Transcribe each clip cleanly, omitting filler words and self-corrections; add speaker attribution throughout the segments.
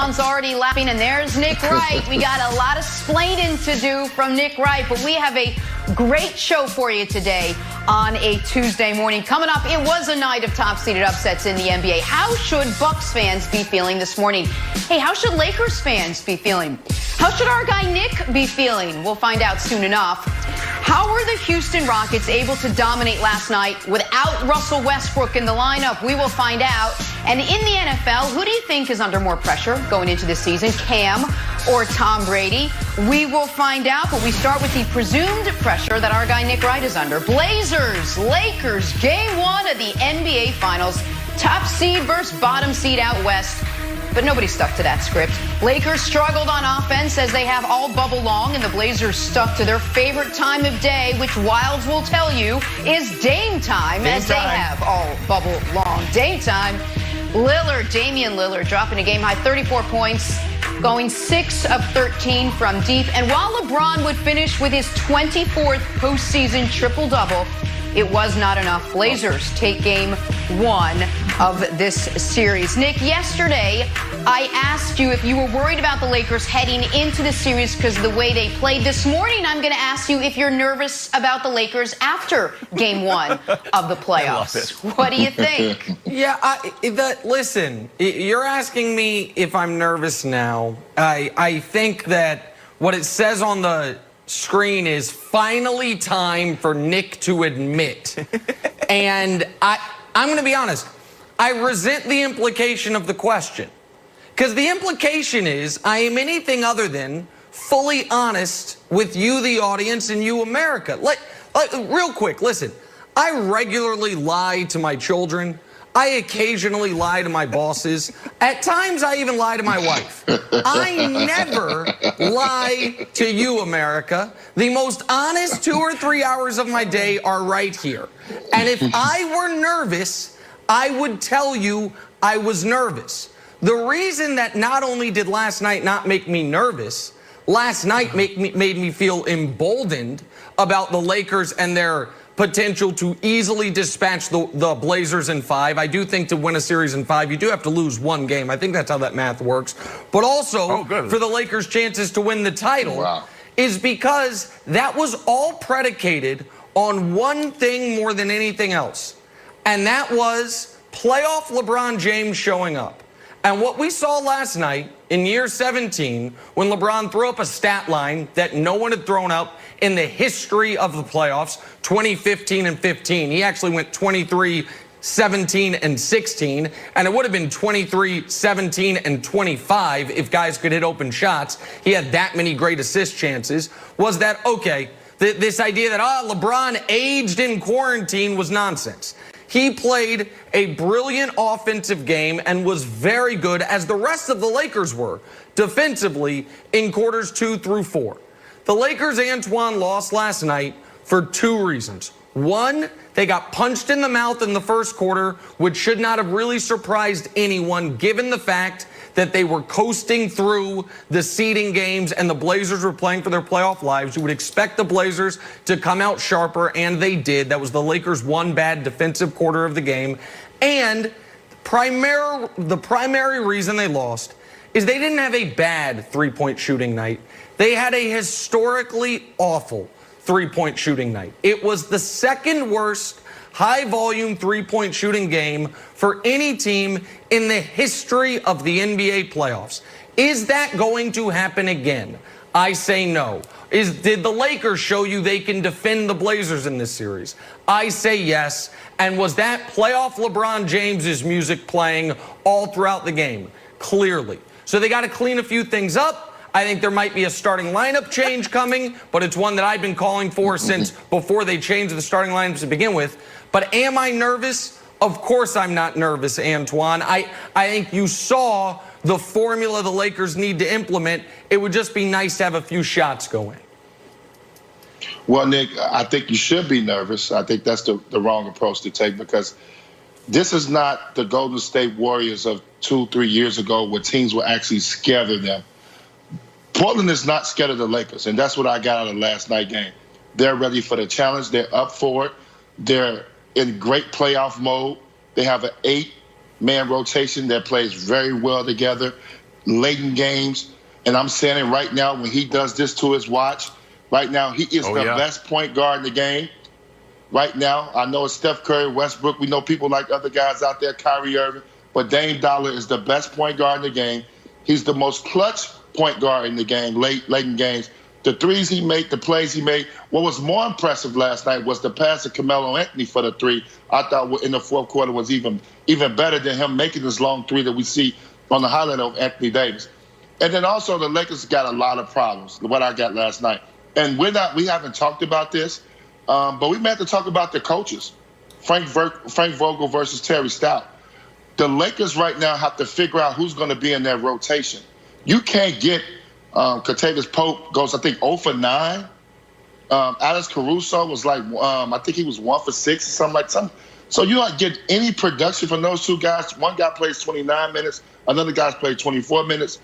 Speaker 1: Antoine's already laughing, and there's Nick Wright. We got a lot of splaining to do from Nick Wright, but we have a great show for you today on a Tuesday morning. Coming up, it was a night of top-seeded upsets in the NBA. How should Bucks fans be feeling this morning? Hey, how should Lakers fans be feeling? How should our guy Nick be feeling? We'll find out soon enough. How were the Houston Rockets able to dominate last night without Russell Westbrook in the lineup? We will find out. And in the NFL, who do you think is under more pressure going into this season, Cam or Tom Brady? We will find out, but we start with the presumed pressure that our guy Nick Wright is under. Blazers, Lakers, game one of the NBA Finals. Top seed versus bottom seed out west. But nobody stuck to that script. Lakers struggled on offense as they have all bubble long, and the Blazers stuck to their favorite time of day, which Wilds will tell you is Dame time, as they have all bubble long. Dame time. Damian Lillard dropping a game-high 34 points, going 6 of 13 from deep. And while LeBron would finish with his 24th postseason triple-double, it was not enough. Blazers take game one of this series. Nick, yesterday I asked you if you were worried about the Lakers heading into the series because of the way they played. This morning I'm going to ask you if you're nervous about the Lakers after game one of the playoffs. What do you think?
Speaker 2: Listen, you're asking me if I'm nervous now. I think that what it says on the screen is finally time for Nick to admit. And I'm going to be honest. I resent the implication of the question. Because the implication is I am anything other than fully honest with you, the audience, and you, America. Real quick, listen. I regularly lie to my children. I occasionally lie to my bosses. At times, I even lie to my wife. I never lie to you, America. The most honest 2 or 3 hours of my day are right here. And if I were nervous, I would tell you I was nervous. The reason that not only did last night not make me nervous, last night made me feel emboldened about the Lakers and their potential to easily dispatch the Blazers in 5. I do think to win a series in 5, you do have to lose one game. I think that's how that math works. But also, for the Lakers' chances to win the title is because that was all predicated on one thing more than anything else. And that was playoff LeBron James showing up. And what we saw last night in year 17, when LeBron threw up a stat line that no one had thrown up in the history of the playoffs, 2015 and 15. He actually went 23, 17, and 16. And it would have been 23, 17, and 25 if guys could hit open shots. He had that many great assist chances. Was that, okay, this idea that, LeBron aged in quarantine was nonsense. He played a brilliant offensive game and was very good, as the rest of the Lakers were, defensively in quarters 2 through 4. The Lakers' Antoine lost last night for 2 reasons. One, they got punched in the mouth in the first quarter, which should not have really surprised anyone, given the fact that they were coasting through the seeding games and the Blazers were playing for their playoff lives. You would expect the Blazers to come out sharper, and they did. That was the Lakers' one bad defensive quarter of the game. And the primary reason they lost is they didn't have a bad three-point shooting night. They had a historically awful three-point shooting night. It was the second worst high-volume three-point shooting game for any team in the history of the NBA playoffs. Is that going to happen again? I say no. Did the Lakers show you they can defend the Blazers in this series? I say yes. And was that playoff LeBron James's music playing all throughout the game? Clearly. So they got to clean a few things up. I think there might be a starting lineup change coming, but it's one that I've been calling for since before they changed the starting lineups to begin with. But am I nervous? Of course I'm not nervous, Antoine. I think you saw the formula the Lakers need to implement. It would just be nice to have a few shots going.
Speaker 3: Well, Nick, I think you should be nervous. I think that's the wrong approach to take, because this is not the Golden State Warriors of 2-3 years ago where teams were actually scared of them. Portland is not scared of the Lakers, and that's what I got out of last night's game. They're ready for the challenge. They're up for it. They're in great playoff mode. They have an 8-man rotation that plays very well together. late in games. And I'm saying it right now, when he does this to his watch, right now he is the best point guard in the game. Right now, I know it's Steph Curry, Westbrook. We know people like other guys out there, Kyrie Irving. But Dame Dollar is the best point guard in the game. He's the most clutch point guard in the game, late in games. The threes he made, the plays he made. What was more impressive last night was the pass to Carmelo Anthony for the three. I thought in the fourth quarter was even better than him making this long three that we see on the highlight of Anthony Davis. And then also the Lakers got a lot of problems, what I got last night. And we haven't talked about this, but we may have to talk about the coaches. Frank Vogel versus Terry Stout. The Lakers right now have to figure out who's going to be in their rotation. You can't get Kentavious Pope goes, I think, 0 for 9. Alex Caruso was like, I think he was 1 for 6 or something like that. So you don't get any production from those two guys. One guy plays 29 minutes. Another guy's played 24 minutes.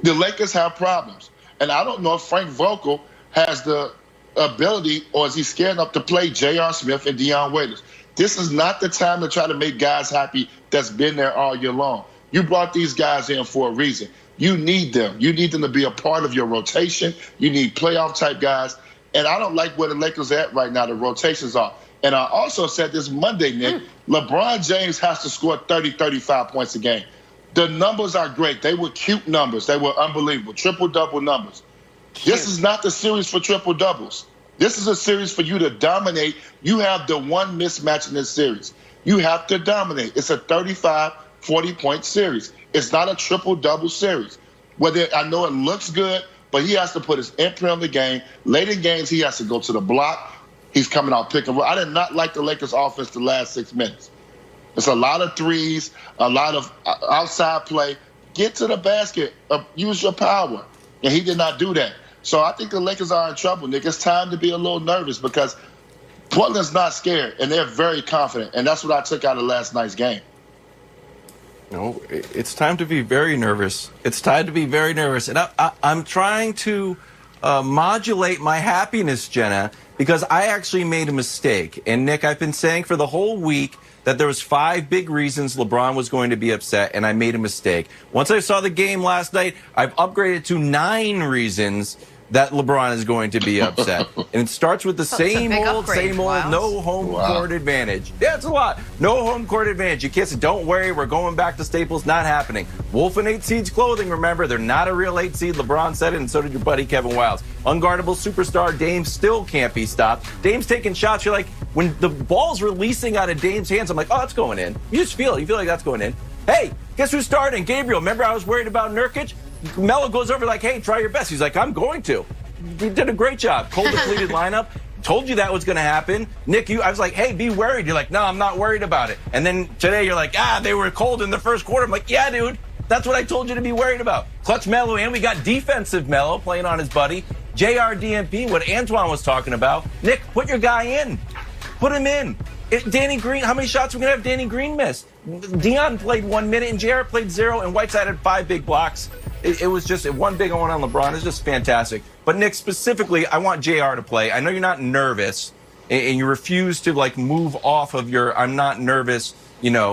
Speaker 3: The Lakers have problems. And I don't know if Frank Vogel has the ability, or is he scared enough to play J.R. Smith and Dion Waiters. This is not the time to try to make guys happy that's been there all year long. You brought these guys in for a reason. You need them. You need them to be a part of your rotation. You need playoff-type guys. And I don't like where the Lakers are at right now, the rotations are. And I also said this Monday, Nick, LeBron James has to score 30, 35 points a game. The numbers are great. They were cute numbers. They were unbelievable. Triple-double numbers. Cute. This is not the series for triple-doubles. This is a series for you to dominate. You have the one mismatch in this series. You have to dominate. It's a 35, 40-point series. It's not a triple-double series. I know it looks good, but he has to put his imprint on the game. Late in games, he has to go to the block. He's coming out pick and roll. I did not like the Lakers' offense the last 6 minutes. It's a lot of threes, a lot of outside play. Get to the basket. Use your power. And he did not do that. So I think the Lakers are in trouble, Nick. It's time to be a little nervous because Portland's not scared, and they're very confident. And that's what I took out of last night's game.
Speaker 4: No, it's time to be very nervous. It's time to be very nervous. And I'm trying to modulate my happiness, Jenna, because I actually made a mistake. And, Nick, I've been saying for the whole week that there was 5 big reasons LeBron was going to be upset, and I made a mistake. Once I saw the game last night, I've upgraded to 9 reasons that LeBron is going to be upset. And it starts with the same old, no home court advantage. Yeah, it's a lot. No home court advantage. You can't say, don't worry, we're going back to Staples. Not happening. Wolf and 8 seeds clothing, remember, they're not a real 8 seed. LeBron said it, and so did your buddy Kevin Wiles. Unguardable superstar Dame still can't be stopped. Dame's taking shots. You're like, when the ball's releasing out of Dame's hands, I'm like, oh, it's going in. You just feel it. You feel like that's going in. Hey, guess who's starting? Gabriel. Remember I was worried about Nurkic? Melo goes over like, hey, try your best. He's like, I'm going to. You did a great job. Cold depleted lineup. Told you that was going to happen. Nick, I was like, hey, be worried. You're like, no, I'm not worried about it. And then today you're like, they were cold in the first quarter. I'm like, yeah, dude. That's what I told you to be worried about. Clutch Melo, and we got defensive Melo playing on his buddy. JRDMP, what Antoine was talking about. Nick, put your guy in. Put him in. Danny Green, how many shots are we going to have Danny Green miss? Dion played 1 minute, and JR played 0, and Whiteside had 5 big blocks. It was just one big one on LeBron. It's just fantastic. But, Nick, specifically, I want JR to play. I know you're not nervous, and you refuse to, like, move off of your I'm not nervous,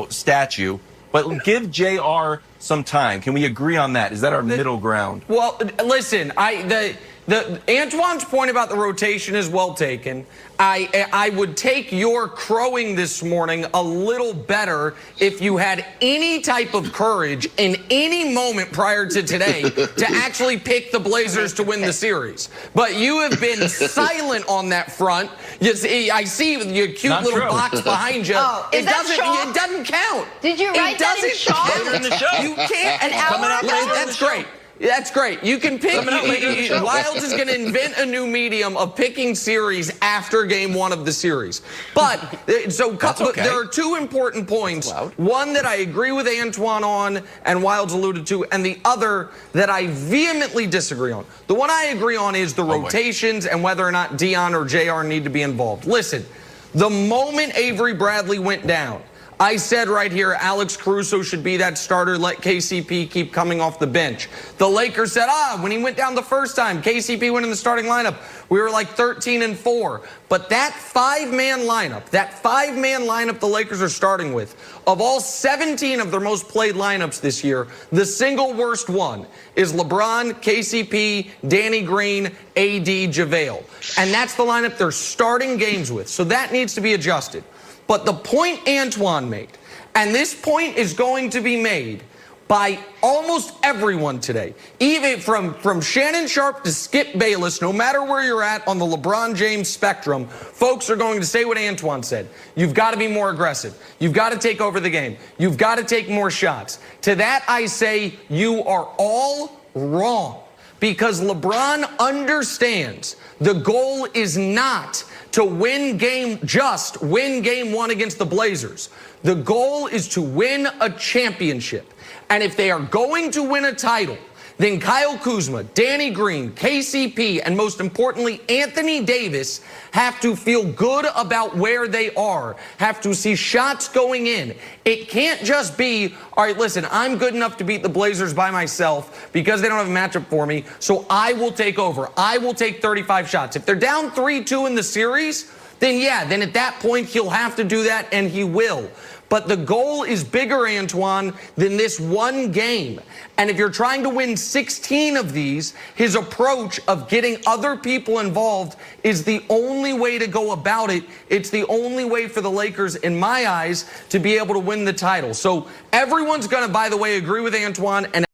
Speaker 4: statue. But give JR some time. Can we agree on that? Is that our middle ground?
Speaker 2: Well, listen, Antoine's point about the rotation is well taken. I would take your crowing this morning a little better if you had any type of courage in any moment prior to today to actually pick the Blazers to win the series. But you have been silent on that front. I see your cute
Speaker 4: Not
Speaker 2: little
Speaker 4: true.
Speaker 2: box behind you.
Speaker 1: Oh,
Speaker 2: it doesn't count.
Speaker 1: Did you write that in chalk?
Speaker 4: Later in the show.
Speaker 2: You can't.
Speaker 1: An hour ago?
Speaker 2: That's great. That's great. You can pick. Wiles is going to invent a new medium of picking series after game 1 of the series. But there are 2 important points. One that I agree with Antoine on and Wiles alluded to, and the other that I vehemently disagree on. The one I agree on is the rotations and whether or not Dion or JR need to be involved. Listen, the moment Avery Bradley went down, I said right here, Alex Caruso should be that starter. Let KCP keep coming off the bench. The Lakers said, when he went down the first time, KCP went in the starting lineup. We were like 13-4. But that five-man lineup the Lakers are starting with, of all 17 of their most played lineups this year, the single worst one is LeBron, KCP, Danny Green, AD, JaVale. And that's the lineup they're starting games with. So that needs to be adjusted. But the point Antoine made, and this point is going to be made by almost everyone today, even from Shannon Sharp to Skip Bayless, no matter where you're at on the LeBron James spectrum, folks are going to say what Antoine said. You've got to be more aggressive. You've got to take over the game. You've got to take more shots. To that, I say you are all wrong, because LeBron understands the goal is not to win game one against the Blazers. The goal is to win a championship. And if they are going to win a title, then Kyle Kuzma, Danny Green, KCP, and most importantly, Anthony Davis have to feel good about where they are, have to see shots going in. It can't just be, all right, listen, I'm good enough to beat the Blazers by myself because they don't have a matchup for me, so I will take over. I will take 35 shots. If they're down 3-2 in the series, then at that point, he'll have to do that, and he will. But the goal is bigger, Antoine, than this one game. And if you're trying to win 16 of these, his approach of getting other people involved is the only way to go about it. It's the only way for the Lakers, in my eyes, to be able to win the title. So everyone's going to, by the way, agree with Antoine. And